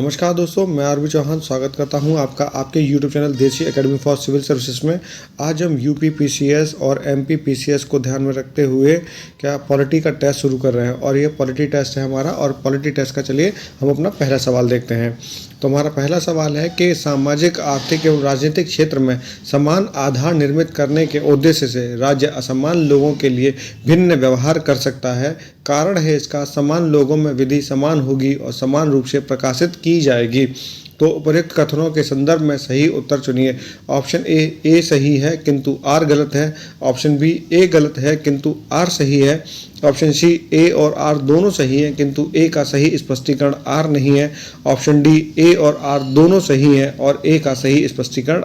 नमस्कार दोस्तों, मैं आरबी चौहान स्वागत करता हूं आपका आपके यूट्यूब चैनल देसी एकेडमी फॉर सिविल सर्विसेज में। आज हम यूपी पीसीएस और एमपी पीसीएस को ध्यान में रखते हुए पॉलिटी का टेस्ट शुरू कर रहे हैं और ये पॉलिटी टेस्ट है हमारा। और पॉलिटी टेस्ट का चलिए हम अपना पहला सवाल देखते हैं। तो हमारा पहला सवाल है कि सामाजिक, आर्थिक एवं राजनीतिक क्षेत्र में समान आधार निर्मित करने के उद्देश्य से राज्य असमान लोगों के लिए भिन्न व्यवहार कर सकता है। कारण है इसका समान लोगों में विधि समान होगी और समान रूप से प्रकाशित की जाएगी। तो उपरोक्त कथनों के संदर्भ में सही उत्तर चुनिए। ऑप्शन ए सही है किंतु आर गलत है। ऑप्शन बी ए गलत है किंतु आर सही है। ऑप्शन सी ए और आर दोनों सही है किंतु ए का सही स्पष्टीकरण आर नहीं है। ऑप्शन डी ए और आर दोनों सही है और ए का सही स्पष्टीकरण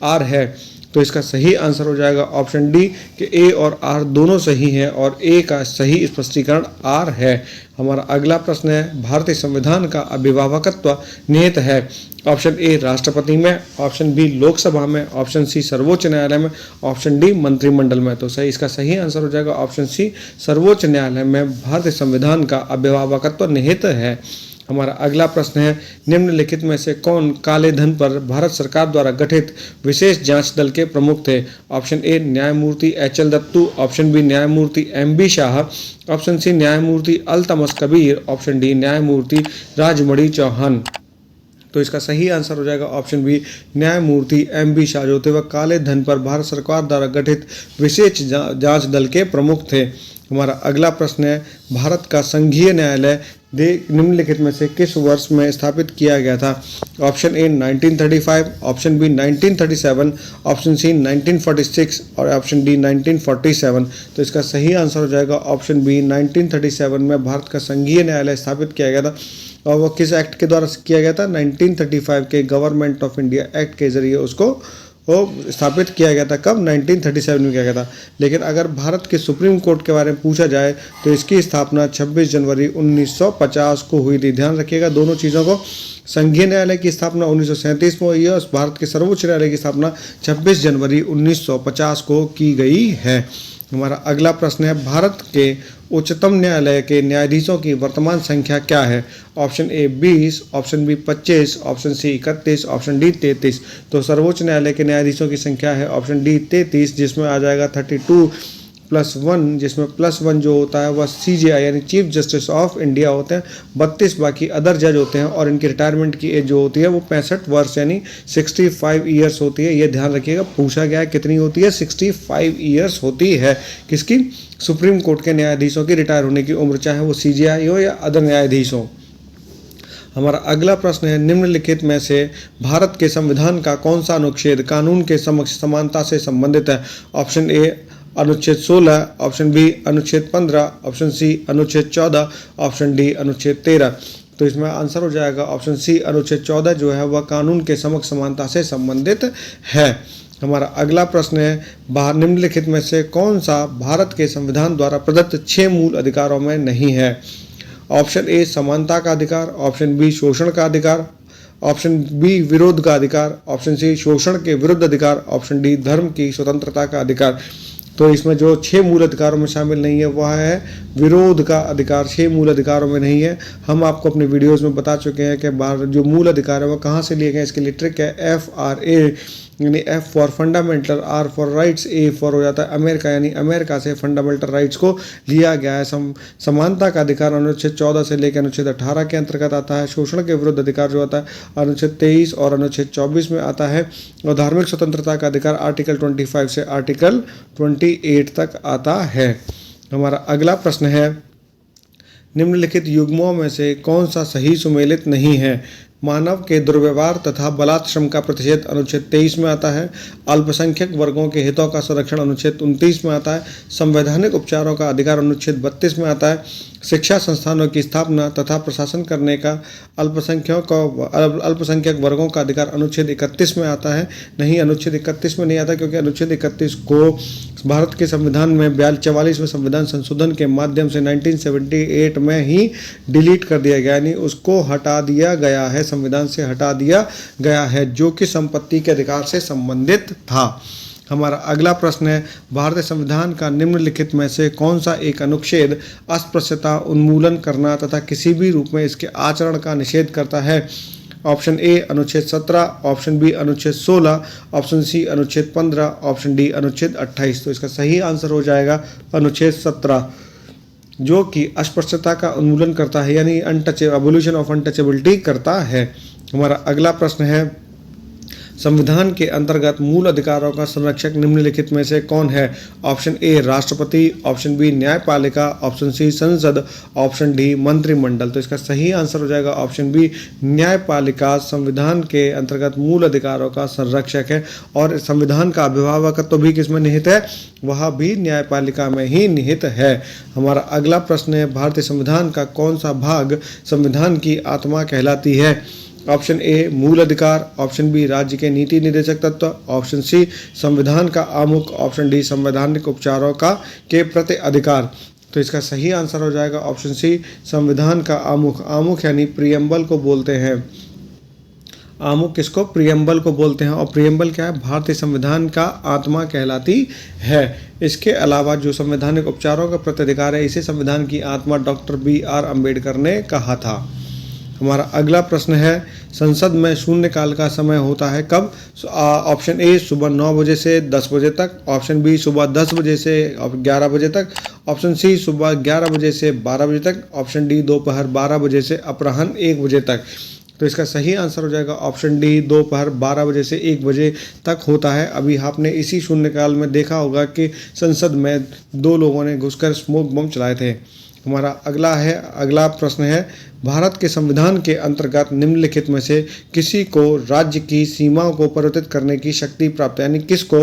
आर है। तो इसका सही आंसर हो जाएगा ऑप्शन डी कि ए और आर दोनों सही हैं और ए का सही स्पष्टीकरण आर है। हमारा अगला प्रश्न है, भारतीय संविधान का अभिभावकत्व निहित है। ऑप्शन ए राष्ट्रपति में, ऑप्शन बी लोकसभा में, ऑप्शन सी सर्वोच्च न्यायालय में, ऑप्शन डी मंत्रिमंडल में। तो इसका सही आंसर हो जाएगा ऑप्शन सी सर्वोच्च न्यायालय में भारतीय संविधान का अभिभावकत्व निहित है। हमारा अगला प्रश्न है, निम्नलिखित में से कौन काले धन पर भारत सरकार द्वारा गठित विशेष जांच दल के प्रमुख थे। ऑप्शन ए न्यायमूर्ति एच.एल. दत्तू, ऑप्शन बी न्यायमूर्ति एम.बी. शाह, ऑप्शन सी न्यायमूर्ति अल्तमश कबीर, ऑप्शन डी न्यायमूर्ति राजमणि चौहान। तो इसका सही आंसर हो जाएगा ऑप्शन बी न्यायमूर्ति एम.बी. शाह, जो थे वह काले धन पर भारत सरकार द्वारा गठित विशेष जांच दल के प्रमुख थे। हमारा अगला प्रश्न है, भारत का संघीय न्यायालय निम्नलिखित में से किस वर्ष में स्थापित किया गया था। Option A 1935, option B 1937, option C 1946 और ऑप्शन डी 1947। तो इसका सही आंसर हो जाएगा ऑप्शन बी 1937 में भारत का संघीय न्यायालय स्थापित किया गया था। और वो किस एक्ट के द्वारा किया गया था? 1935 के गवर्नमेंट ऑफ इंडिया एक्ट के जरिए उसको वो स्थापित किया गया था। कब? 1937 में किया गया था। लेकिन अगर भारत के सुप्रीम कोर्ट के बारे में पूछा जाए तो इसकी स्थापना 26 जनवरी 1950 को हुई थी। ध्यान रखिएगा दोनों चीज़ों को। संघीय न्यायालय की स्थापना 1937 में हुई है और भारत के सर्वोच्च न्यायालय की स्थापना 26 जनवरी 1950 को की गई है। हमारा अगला प्रश्न है, भारत के उच्चतम न्यायालय के न्यायाधीशों की वर्तमान संख्या क्या है। Option A 20, option B 25, option C 31, option D 33। तो सर्वोच्च न्यायालय के न्यायाधीशों की संख्या है ऑप्शन डी 33, जिसमें आ जाएगा 32+1, जिसमें +1 जो होता है वह CJI यानी चीफ जस्टिस ऑफ इंडिया होते हैं। 32 बाकी अदर जज होते हैं और इनकी रिटायरमेंट की एज जो होती है वो 65 वर्ष यानी 65 ईयर्स होती है। ये ध्यान रखिएगा, पूछा गया है कितनी होती है? 65 ईयर्स होती है। किसकी? सुप्रीम कोर्ट के न्यायाधीशों की रिटायर होने की उम्र, चाहे वो CJI हो या अदर न्यायाधीश हो। हमारा अगला प्रश्न है, निम्नलिखित में से भारत के संविधान का कौन सा अनुच्छेद कानून के समक्ष समानता से संबंधित है। ऑप्शन ए अनुच्छेद 16, ऑप्शन बी अनुच्छेद 15, ऑप्शन सी अनुच्छेद 14, ऑप्शन डी अनुच्छेद 13। तो इसमें आंसर हो जाएगा ऑप्शन सी अनुच्छेद 14 जो है वह कानून के समक्ष समानता से संबंधित है। हमारा अगला प्रश्न है, निम्नलिखित में से कौन सा भारत के संविधान द्वारा प्रदत्त 6 मूल अधिकारों में नहीं है। ऑप्शन ए समानता का अधिकार, ऑप्शन बी शोषण का अधिकार, ऑप्शन बी विरोध का अधिकार, ऑप्शन सी शोषण के विरुद्ध अधिकार, ऑप्शन डी धर्म की स्वतंत्रता का अधिकार। तो इसमें जो 6 मूल अधिकारों में शामिल नहीं है वह है विरोध का अधिकार। 6 मूल अधिकारों में नहीं है। हम आपको अपने वीडियोस में बता चुके हैं कि जो मूल अधिकार है वो कहाँ से लिए गए। इसके लिए ट्रिक है FRA, यानी F for fundamental, R for rights, A for हो जाता है अमेरिका, यानी अमेरिका से फंडामेंटल राइट्स को लिया गया है। समानता का अधिकार अनुच्छेद 14 से लेकर अनुच्छेद 18 के अंतर्गत आता है। शोषण के विरुद्ध अधिकार जो आता है अनुच्छेद 23 और अनुच्छेद 24 में आता है। और धार्मिक स्वतंत्रता का अधिकार आर्टिकल 25 से आर्टिकल 28 तक आता है। हमारा अगला प्रश्न है, निम्नलिखित युग्मों में से कौन सा सही सुमेलित नहीं है। मानव के दुर्व्यवहार तथा बलात्श्रम का प्रतिषेध अनुच्छेद 23 में आता है। अल्पसंख्यक वर्गों के हितों का संरक्षण अनुच्छेद 29 में आता है। संवैधानिक उपचारों का अधिकार अनुच्छेद 32 में आता है। शिक्षा संस्थानों की स्थापना तथा प्रशासन करने का अल्पसंख्यक वर्गों का अधिकार अनुच्छेद 31 में आता है। नहीं, अनुच्छेद 31 में नहीं आता क्योंकि अनुच्छेद 31 को भारत के संविधान में 44वें संविधान संशोधन के माध्यम से 1978 में ही डिलीट कर दिया गया, यानी उसको हटा दिया गया है, संविधान से हटा दिया गया है, जो कि संपत्ति के अधिकार से संबंधित था। हमारा अगला प्रश्न है, भारतीय संविधान का निम्नलिखित में से कौन सा एक अनुच्छेद अस्पृश्यता उन्मूलन करना तथा किसी भी रूप में इसके आचरण का निषेध करता है? ऑप्शन ए अनुच्छेद 17, ऑप्शन बी अनुच्छेद 16, ऑप्शन सी अनुच्छेद 15, ऑप्शन डी अनुच्छेद 28। तो इसका सही आंसर हो जाएगा अनुच्छेद 17, जो कि अस्पृश्यता का उन्मूलन करता है, यानी अबोलिशन ऑफ अनटचेबिलिटी करता है। हमारा अगला प्रश्न है, संविधान के अंतर्गत मूल अधिकारों का संरक्षक निम्नलिखित में से कौन है? ऑप्शन ए राष्ट्रपति, ऑप्शन बी न्यायपालिका, ऑप्शन सी संसद, ऑप्शन डी मंत्रिमंडल। तो इसका सही आंसर हो जाएगा ऑप्शन बी न्यायपालिका संविधान के अंतर्गत मूल अधिकारों का संरक्षक है, और संविधान का अभिभावकत्व भी किसमें निहित है? वह भी न्यायपालिका में ही निहित है। हमारा अगला प्रश्न है, भारतीय संविधान का कौन सा भाग संविधान की आत्मा कहलाती है? ऑप्शन ए मूल अधिकार, ऑप्शन बी राज्य के नीति निर्देशक तत्व, ऑप्शन सी संविधान का आमुख, ऑप्शन डी संवैधानिक उपचारों का के प्रति अधिकार। तो इसका सही आंसर हो जाएगा ऑप्शन सी संविधान का आमुख। आमुख यानी प्रियम्बल को बोलते हैं। आमुख किसको? प्रियम्बल को बोलते हैं। और प्रियम्बल क्या है? भारतीय संविधान का आत्मा कहलाती है। इसके अलावा जो संवैधानिक उपचारों का प्रति अधिकार है, इसे संविधान की आत्मा डॉक्टर बी.आर. अम्बेडकर ने कहा था। हमारा अगला प्रश्न है, संसद में शून्यकाल का समय होता है कब? ऑप्शन ए सुबह 9 बजे से 10 बजे तक, ऑप्शन बी सुबह 10 बजे से 11 बजे तक, ऑप्शन सी सुबह 11 बजे से 12 बजे तक, ऑप्शन डी दोपहर 12 बजे से अपराह्न 1 बजे तक। तो इसका सही आंसर हो जाएगा ऑप्शन डी दोपहर 12 बजे से 1 बजे तक होता है। अभी आपने इसी शून्यकाल में देखा होगा कि संसद में 2 लोगों ने घुसकर स्मोक बम चलाए थे। हमारा अगला प्रश्न है, भारत के संविधान के अंतर्गत निम्नलिखित में से किसी को राज्य की सीमाओं को परिवर्तित करने की शक्ति प्राप्त है? यानी किसको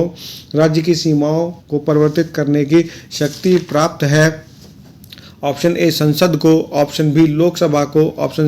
राज्य की सीमाओं को परिवर्तित करने की शक्ति प्राप्त है? ऑप्शन ए संसद को, ऑप्शन बी लोकसभा को, ऑप्शन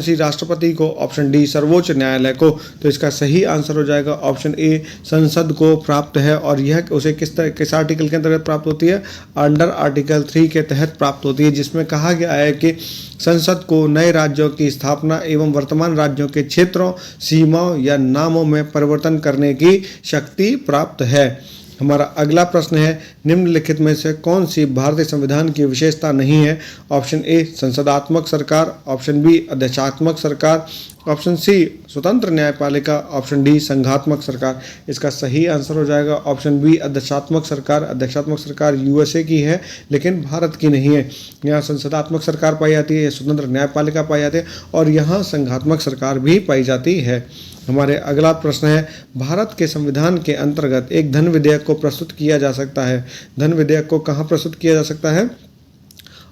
सी राष्ट्रपति को, ऑप्शन डी सर्वोच्च न्यायालय को। तो इसका सही आंसर हो जाएगा ऑप्शन ए संसद को प्राप्त है, और यह उसे किस आर्टिकल के अंतर्गत प्राप्त होती है? अंडर आर्टिकल 3 के तहत प्राप्त होती है, जिसमें कहा गया है कि संसद को नए राज्यों की स्थापना एवं वर्तमान राज्यों के क्षेत्रों, सीमाओं या नामों में परिवर्तन करने की शक्ति प्राप्त है। हमारा अगला प्रश्न है, निम्नलिखित में से कौन सी भारतीय संविधान की विशेषता नहीं है? ऑप्शन ए संसदात्मक सरकार, ऑप्शन बी अध्यक्षात्मक सरकार, ऑप्शन सी स्वतंत्र न्यायपालिका, ऑप्शन डी संघात्मक सरकार। इसका सही आंसर हो जाएगा ऑप्शन बी अध्यक्षात्मक सरकार। अध्यक्षात्मक सरकार यूएसए की है, लेकिन भारत की नहीं है। यहाँ संसदात्मक सरकार पाई जाती है, स्वतंत्र न्यायपालिका पाई जाती है, और यहाँ संघात्मक सरकार भी पाई जाती है। हमारे अगला प्रश्न है, भारत के संविधान के अंतर्गत एक धन विधेयक को प्रस्तुत किया जा सकता है। धन विधेयक को कहाँ प्रस्तुत किया जा सकता है?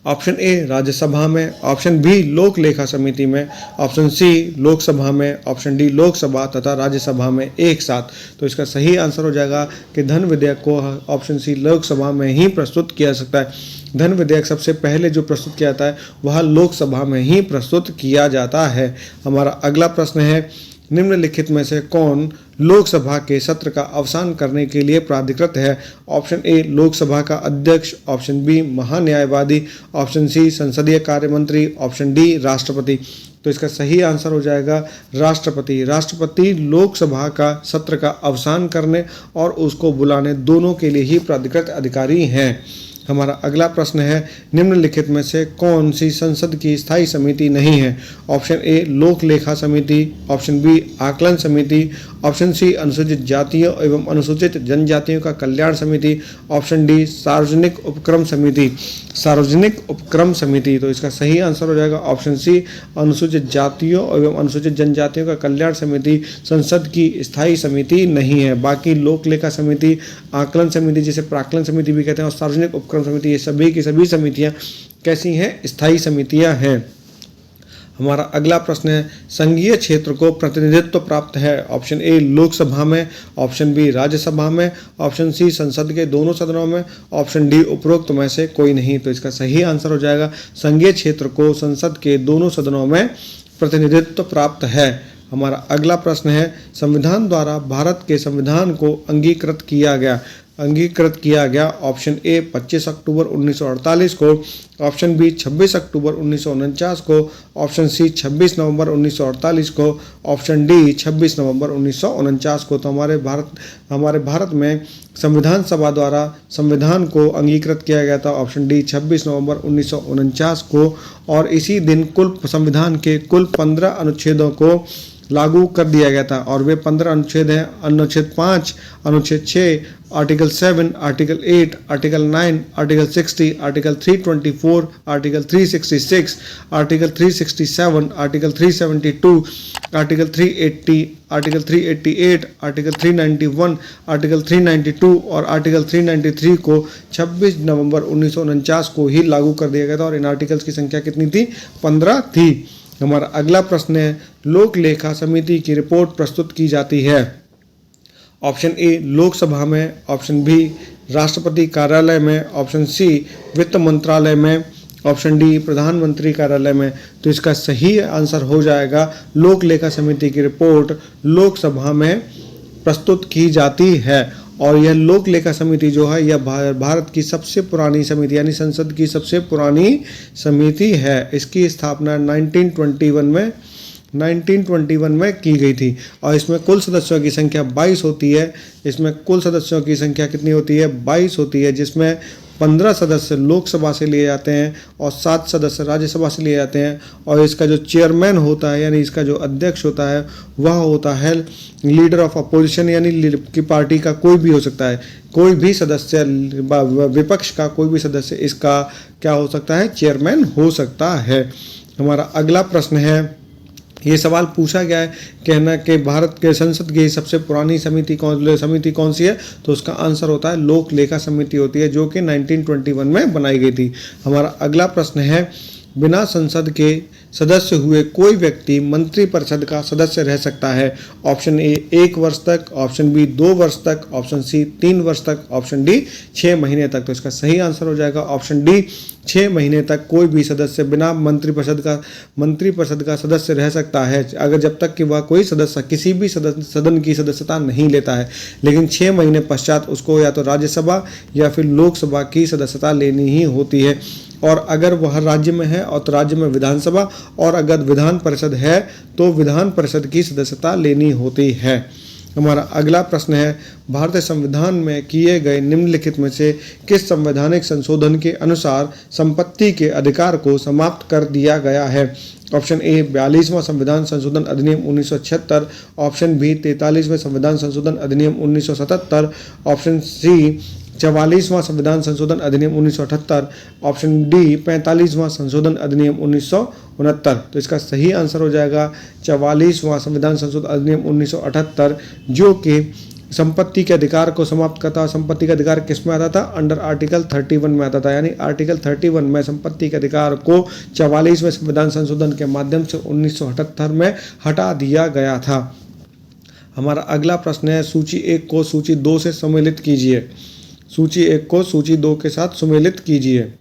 ऑप्शन ए राज्यसभा में, ऑप्शन बी लोक लेखा समिति में, ऑप्शन सी लोकसभा में, ऑप्शन डी लोकसभा तथा राज्यसभा में एक साथ। तो इसका सही आंसर हो जाएगा कि धन विधेयक को ऑप्शन सी लोकसभा में ही प्रस्तुत किया जा सकता है। धन विधेयक सबसे पहले जो प्रस्तुत किया जाता है वह लोकसभा में ही प्रस्तुत किया जाता है। हमारा अगला प्रश्न है, निम्नलिखित में से कौन लोकसभा के सत्र का अवसान करने के लिए प्राधिकृत है? ऑप्शन ए लोकसभा का अध्यक्ष, ऑप्शन बी महान्यायवादी, ऑप्शन सी संसदीय कार्य मंत्री, ऑप्शन डी राष्ट्रपति। तो इसका सही आंसर हो जाएगा राष्ट्रपति। राष्ट्रपति लोकसभा का सत्र का अवसान करने और उसको बुलाने दोनों के लिए ही प्राधिकृत अधिकारी हैं। हमारा अगला प्रश्न है, निम्नलिखित में से कौन सी संसद की स्थायी समिति नहीं है? ऑप्शन ए लोक लेखा समिति, ऑप्शन बी आकलन समिति, ऑप्शन सी अनुसूचित जातियों एवं अनुसूचित जनजातियों का कल्याण समिति, ऑप्शन डी सार्वजनिक उपक्रम समिति। सार्वजनिक उपक्रम समिति। तो इसका सही आंसर हो जाएगा ऑप्शन सी अनुसूचित जातियों एवं अनुसूचित जनजातियों का कल्याण समिति संसद की स्थायी समिति नहीं है। बाकी लोक लेखा समिति, आकलन समिति जिसे प्राक्कलन समिति भी कहते हैं, और सार्वजनिक उपक्रम समिति, ये सभी की सभी समितियां कैसी हैं? स्थायी समितियां हैं। हमारा अगला प्रश्न है, संघीय क्षेत्र को प्रतिनिधित्व प्राप्त है? ऑप्शन ए लोकसभा में, ऑप्शन बी राज्यसभा में, ऑप्शन सी संसद के दोनों सदनों में, ऑप्शन डी उपरोक्त में से कोई नहीं। तो इसका सही आंसर हो जाएगा संघीय क्षेत्र को संसद के दोनों सदनों में प्रतिनिधित्व प्राप्त है। हमारा अगला प्रश्न है, संविधान द्वारा भारत के संविधान को अंगीकृत किया गया। अंगीकृत किया गया? ऑप्शन ए 25 अक्टूबर 1948 को, ऑप्शन बी 26 अक्टूबर 1949 को, ऑप्शन सी 26 नवंबर 1948 को, ऑप्शन डी 26 नवंबर 1949 को। तो हमारे भारत में संविधान सभा द्वारा संविधान को अंगीकृत किया गया था ऑप्शन डी 26 नवंबर 1949 को, और इसी दिन कुल संविधान के कुल 15 अनुच्छेदों को लागू कर दिया गया था। और वे 15 अनुच्छेद हैं: अनुच्छेद 5, अनुच्छेद 6, article 7, article 8, article 9, article 60, article 324, article 366, article 367, article 372, article 380, article 388, article 391, article 392 और आर्टिकल 393 को 26 नवंबर 1949 को ही लागू कर दिया गया था। और इन आर्टिकल्स की संख्या कितनी थी? 15 थी। हमारा अगला प्रश्न है, लोक लेखा समिति की रिपोर्ट प्रस्तुत की जाती है? ऑप्शन ए लोकसभा में, ऑप्शन बी राष्ट्रपति कार्यालय में, ऑप्शन सी वित्त मंत्रालय में, ऑप्शन डी प्रधानमंत्री कार्यालय में। तो इसका सही आंसर हो जाएगा लोक लेखा समिति की रिपोर्ट लोकसभा में प्रस्तुत की जाती है। और यह लोक लेखा समिति जो है यह भारत की सबसे पुरानी समिति यानी संसद की सबसे पुरानी समिति है। इसकी स्थापना 1921 में की गई थी और इसमें कुल सदस्यों की संख्या 22 होती है। इसमें कुल सदस्यों की संख्या कितनी होती है? 22 होती है, जिसमें 15 सदस्य लोकसभा से लिए जाते हैं और 7 सदस्य राज्यसभा से लिए जाते हैं। और इसका जो चेयरमैन होता है यानी इसका जो अध्यक्ष होता है वह होता है लीडर ऑफ अपोजिशन यानी की पार्टी का कोई भी हो सकता है, कोई भी सदस्य, विपक्ष का कोई भी सदस्य इसका क्या हो सकता है? चेयरमैन हो सकता है। हमारा अगला प्रश्न है, ये सवाल पूछा गया है कहना कि भारत के संसद की सबसे पुरानी समिति कौन सी है? तो उसका आंसर होता है लोक लेखा समिति होती है, जो कि 1921 में बनाई गई थी। हमारा अगला प्रश्न है, बिना संसद के सदस्य हुए कोई व्यक्ति मंत्रिपरिषद का सदस्य रह सकता है? ऑप्शन ए 1 वर्ष तक, ऑप्शन बी 2 वर्ष तक, ऑप्शन सी 3 वर्ष तक, ऑप्शन डी 6 महीने तक। तो इसका सही आंसर हो जाएगा ऑप्शन डी 6 महीने तक कोई भी सदस्य बिना मंत्रिपरिषद का सदस्य रह सकता है, अगर जब तक कि वह कोई सदस्य किसी भी सदन की सदस्यता नहीं लेता है। लेकिन 6 महीने पश्चात उसको या तो राज्यसभा या फिर लोकसभा की सदस्यता लेनी ही होती है। और अगर वह राज्य में है और तो राज्य में विधानसभा, और अगर विधान परिषद है तो विधान परिषद की सदस्यता लेनी होती है। हमारा अगला प्रश्न है, भारतीय संविधान में किए गए निम्नलिखित में से किस संवैधानिक संशोधन के अनुसार संपत्ति के अधिकार को समाप्त कर दिया गया है? ऑप्शन ए 42वां संविधान संशोधन अधिनियम 1976, ऑप्शन बी 43वें संविधान संशोधन अधिनियम 1977, ऑप्शन सी 44वां संविधान संशोधन अधिनियम 1978, ऑप्शन डी 45वां संशोधन अधिनियम 1969। तो इसका सही आंसर हो जाएगा 44वां संविधान संशोधन अधिनियम 1978, जो कि संपत्ति के अधिकार को समाप्त करता। संपत्ति का अधिकार किस में आता था? अंडर आर्टिकल 31 में आता था, यानी आर्टिकल 31 में संपत्ति के अधिकार को 44वें संविधान संशोधन के माध्यम से 1978 में हटा दिया गया था। हमारा अगला प्रश्न है, सूची 1 को सूची 2 से सम्मिलित कीजिए। सूची 1 को सूची 2 के साथ सम्मिलित कीजिए।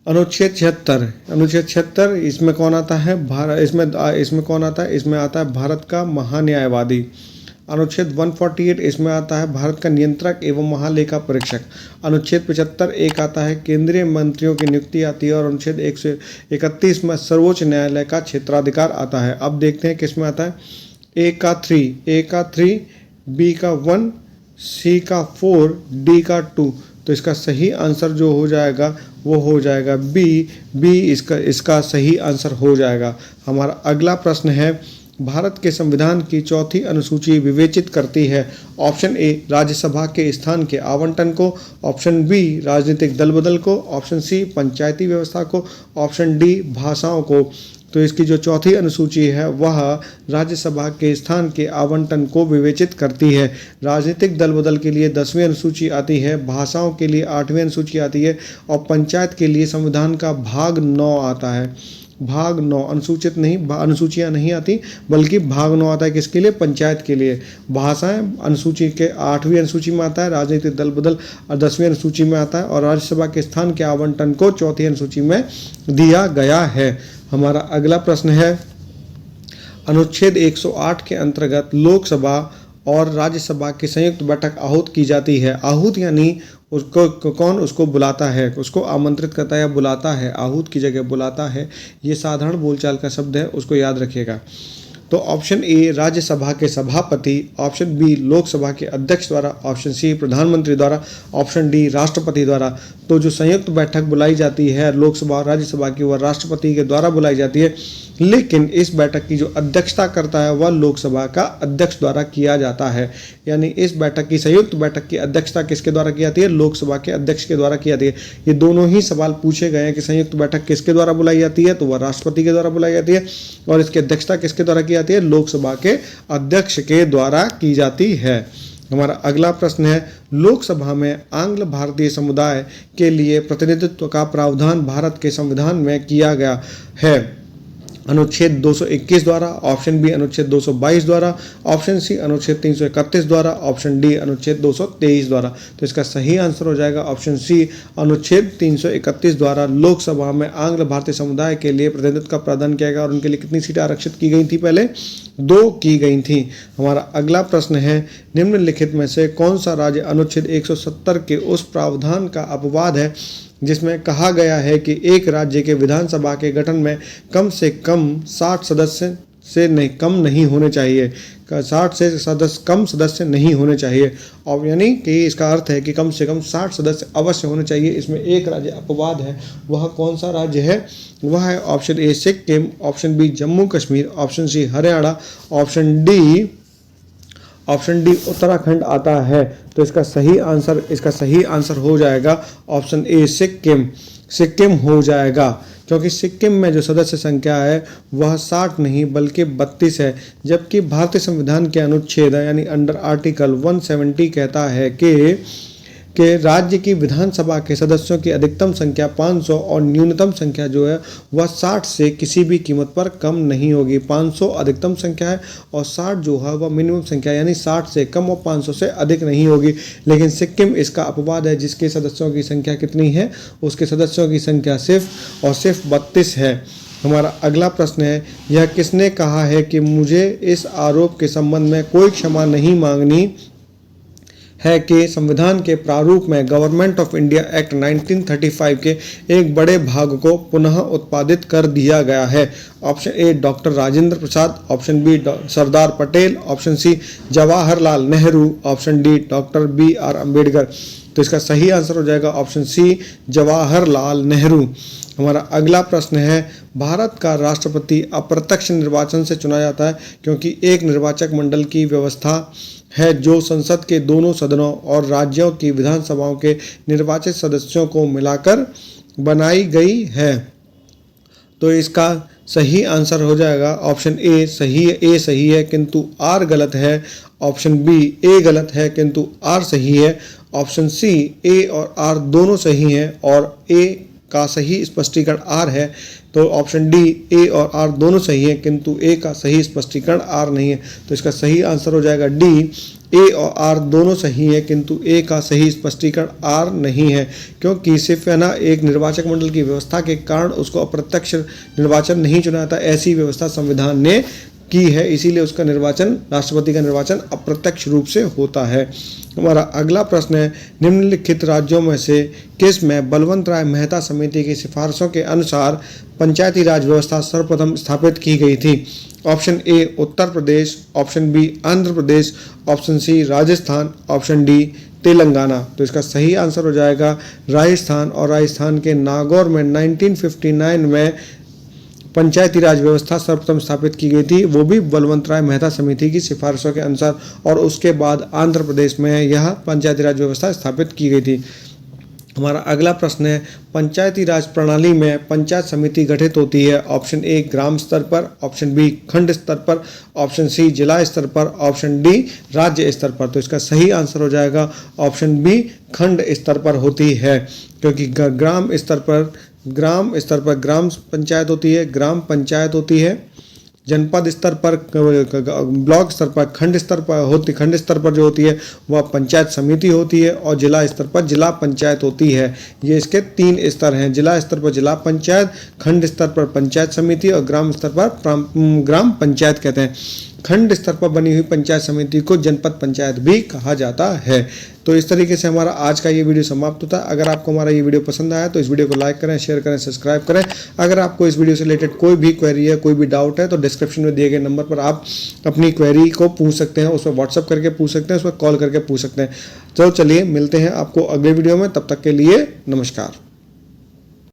अनुच्छेद 76 इसमें कौन आता है? इसमें कौन आता है? इसमें आता है भारत का महान्यायवादी। अनुच्छेद 148 इसमें आता है भारत का नियंत्रक एवं महालेखा परीक्षक। अनुच्छेद 75 एक आता है केंद्रीय मंत्रियों की नियुक्ति आती है। और अनुच्छेद 131 में सर्वोच्च न्यायालय का क्षेत्राधिकार आता है। अब देखते हैं किस में आता है। ए का 3, बी का 1, सी का 4, डी का 2। तो इसका सही आंसर जो हो जाएगा वो हो जाएगा बी इसका सही आंसर हो जाएगा। हमारा अगला प्रश्न है, भारत के संविधान की चौथी अनुसूची विवेचित करती है? ऑप्शन ए राज्यसभा के स्थान के आवंटन को, ऑप्शन बी राजनीतिक दल बदल को, ऑप्शन सी पंचायती व्यवस्था को, ऑप्शन डी भाषाओं को। तो इसकी जो चौथी अनुसूची है वह राज्यसभा के स्थान के आवंटन को विवेचित करती है। राजनीतिक दल बदल के लिए 10वीं अनुसूची आती है, भाषाओं के लिए 8वीं अनुसूची आती है और पंचायत के लिए संविधान का भाग 9 आता है। भाग 9 अनुसूचियाँ नहीं आती बल्कि भाग 9 आता है। किसके लिए? पंचायत के लिए। भाषाएं अनुसूची के 8वीं अनुसूची में आता है, राजनीतिक दल बदल 10वीं अनुसूची में आता है और राज्यसभा के स्थान के आवंटन को 4थी अनुसूची में दिया गया है। हमारा अगला प्रश्न है, अनुच्छेद 108 के अंतर्गत लोकसभा और राज्यसभा की संयुक्त बैठक आहूत की जाती है। आहूत यानी उसको कौन उसको बुलाता है, उसको आमंत्रित करता है या बुलाता है, आहूत की जगह बुलाता है। ये साधारण बोलचाल का शब्द है, उसको याद रखिएगा। तो ऑप्शन ए राज्यसभा के सभापति, ऑप्शन बी लोकसभा के अध्यक्ष द्वारा, ऑप्शन सी प्रधानमंत्री द्वारा, ऑप्शन डी राष्ट्रपति द्वारा। तो जो संयुक्त बैठक बुलाई जाती है लोकसभा और राज्यसभा की, वह राष्ट्रपति के द्वारा बुलाई जाती है, लेकिन इस बैठक की जो अध्यक्षता करता है वह लोकसभा का अध्यक्ष द्वारा किया जाता है। यानी इस बैठक की, संयुक्त बैठक की अध्यक्षता किसके द्वारा की जाती है? लोकसभा के अध्यक्ष के द्वारा की जाती है। ये दोनों ही सवाल पूछे गए हैं कि संयुक्त बैठक किसके द्वारा बुलाई जाती है, तो वह राष्ट्रपति के द्वारा बुलाई जाती है, और इसकी अध्यक्षता किसके द्वारा की जाती है? लोकसभा के अध्यक्ष के द्वारा की जाती है। हमारा अगला प्रश्न है, लोकसभा में आंग्ल भारतीय समुदाय के लिए प्रतिनिधित्व का प्रावधान भारत के संविधान में किया गया है। अनुच्छेद 221 द्वारा, ऑप्शन बी अनुच्छेद 222 द्वारा, ऑप्शन सी अनुच्छेद 331 द्वारा, ऑप्शन डी अनुच्छेद 223 द्वारा। तो इसका सही आंसर हो जाएगा ऑप्शन सी अनुच्छेद 331 द्वारा लोकसभा में आंग्ल भारतीय समुदाय के लिए प्रतिनिधित्व का प्रावधान किया गया। और उनके लिए कितनी सीटें आरक्षित की गई थी? पहले 2 की गई थी। हमारा अगला प्रश्न है, निम्नलिखित में से कौन सा राज्य अनुच्छेद 170 के उस प्रावधान का अपवाद है जिसमें कहा गया है कि एक राज्य के विधानसभा के गठन में कम से कम 60 सदस्य से कम नहीं होने चाहिए। 60 से कम सदस्य नहीं होने चाहिए। और यानी कि इसका अर्थ है कि कम से कम 60 सदस्य अवश्य होने चाहिए। इसमें एक राज्य अपवाद है, वह कौन सा राज्य है? वह है option A Sikkim, option B Jammu Kashmir, option C Haryana, option D Uttarakhand आता है। तो इसका सही आंसर हो जाएगा ऑप्शन ए सिक्किम हो जाएगा, क्योंकि सिक्किम में जो सदस्य संख्या है वह 60 नहीं बल्कि 32 है। जबकि भारतीय संविधान के अनुच्छेद यानी अंडर आर्टिकल 170 कहता है कि राज्य की विधानसभा के सदस्यों की अधिकतम संख्या 500 और न्यूनतम संख्या जो है वह 60 से किसी भी कीमत पर कम नहीं होगी। 500 अधिकतम संख्या है और 60 जो है वह मिनिमम संख्या, यानी 60 से कम और 500 से अधिक नहीं होगी। लेकिन सिक्किम इसका अपवाद है, जिसके सदस्यों की संख्या कितनी है? उसके सदस्यों की संख्या सिर्फ और सिर्फ 32 है। हमारा अगला प्रश्न है, यह किसने कहा है कि मुझे इस आरोप के संबंध में कोई क्षमा नहीं मांगनी है कि संविधान के प्रारूप में गवर्नमेंट ऑफ इंडिया एक्ट 1935 के एक बड़े भाग को पुनः उत्पादित कर दिया गया है? Option A doctor Rajendra Prasad, option B Sardar Patel, option C Jawaharlal Nehru, option D doctor BR Ambedkar. तो इसका सही आंसर हो जाएगा ऑप्शन सी जवाहरलाल नेहरू। हमारा अगला प्रश्न है, भारत का राष्ट्रपति अप्रत्यक्ष निर्वाचन से चुना जाता है क्योंकि एक निर्वाचक मंडल की व्यवस्था है जो संसद के दोनों सदनों और राज्यों की विधानसभाओं के निर्वाचित सदस्यों को मिलाकर बनाई गई है। तो इसका सही आंसर हो जाएगा ऑप्शन ए सही है किंतु आर गलत है, ऑप्शन बी ए गलत है किंतु आर सही है, ऑप्शन सी ए और आर दोनों सही हैं और ए का सही स्पष्टीकरण आर है। तो ऑप्शन डी ए और आर दोनों सही हैं किंतु ए का सही स्पष्टीकरण आर नहीं है। तो इसका सही आंसर हो जाएगा डी, ए और आर दोनों सही है किंतु ए का सही स्पष्टीकरण आर नहीं है, क्योंकि सिर्फ है ना एक निर्वाचक मंडल की व्यवस्था के कारण उसको अप्रत्यक्ष निर्वाचन नहीं चुना जाता। ऐसी व्यवस्था संविधान ने की है, इसीलिए उसका निर्वाचन, राष्ट्रपति का निर्वाचन अप्रत्यक्ष रूप से होता है। हमारा अगला प्रश्न है, निम्नलिखित राज्यों में से किस में बलवंत राय मेहता समिति की सिफारिशों के अनुसार पंचायती राज व्यवस्था सर्वप्रथम स्थापित की गई थी? Option A Uttar Pradesh, option B Andhra Pradesh, option C Rajasthan, option D Telangana. तो इसका सही आंसर हो जाएगा राजस्थान। और राजस्थान के नागौर में 1959 में पंचायती राज व्यवस्था सर्वप्रथम स्थापित की गई थी, वो भी बलवंत राय मेहता समिति की सिफारिशों के अनुसार। और उसके बाद आंध्र प्रदेश में यह पंचायती राज व्यवस्था स्थापित की गई थी। हमारा अगला प्रश्न है, पंचायती राज प्रणाली में पंचायत समिति गठित होती है? ऑप्शन ए ग्राम स्तर पर, ऑप्शन बी खंड स्तर पर, ऑप्शन सी जिला स्तर पर, ऑप्शन डी राज्य स्तर पर। तो इसका सही आंसर हो जाएगा ऑप्शन बी खंड स्तर पर होती है, क्योंकि ग्राम स्तर पर ग्राम पंचायत होती है, जनपद स्तर पर, ब्लॉक स्तर पर, खंड स्तर पर जो होती है वह पंचायत समिति होती है, और जिला स्तर पर जिला पंचायत होती है। ये इसके 3 स्तर हैं। जिला स्तर पर जिला पंचायत, खंड स्तर पर पंचायत समिति और ग्राम स्तर पर ग्राम पंचायत कहते हैं। खंड स्तर पर बनी हुई पंचायत समिति को जनपद पंचायत भी कहा जाता है। तो इस तरीके से हमारा आज का ये वीडियो समाप्त होता है। अगर आपको हमारा ये वीडियो पसंद आया तो इस वीडियो को लाइक करें, शेयर करें, सब्सक्राइब करें। अगर आपको इस वीडियो से रिलेटेड कोई भी क्वेरी है, कोई भी डाउट है, तो डिस्क्रिप्शन में दिए गए नंबर पर आप अपनी क्वेरी को पूछ सकते हैं। उसमें व्हाट्सअप करके पूछ सकते हैं, उसमें कॉल करके पूछ सकते हैं। तो चलिए मिलते हैं आपको अगले वीडियो में। तब तक के लिए नमस्कार।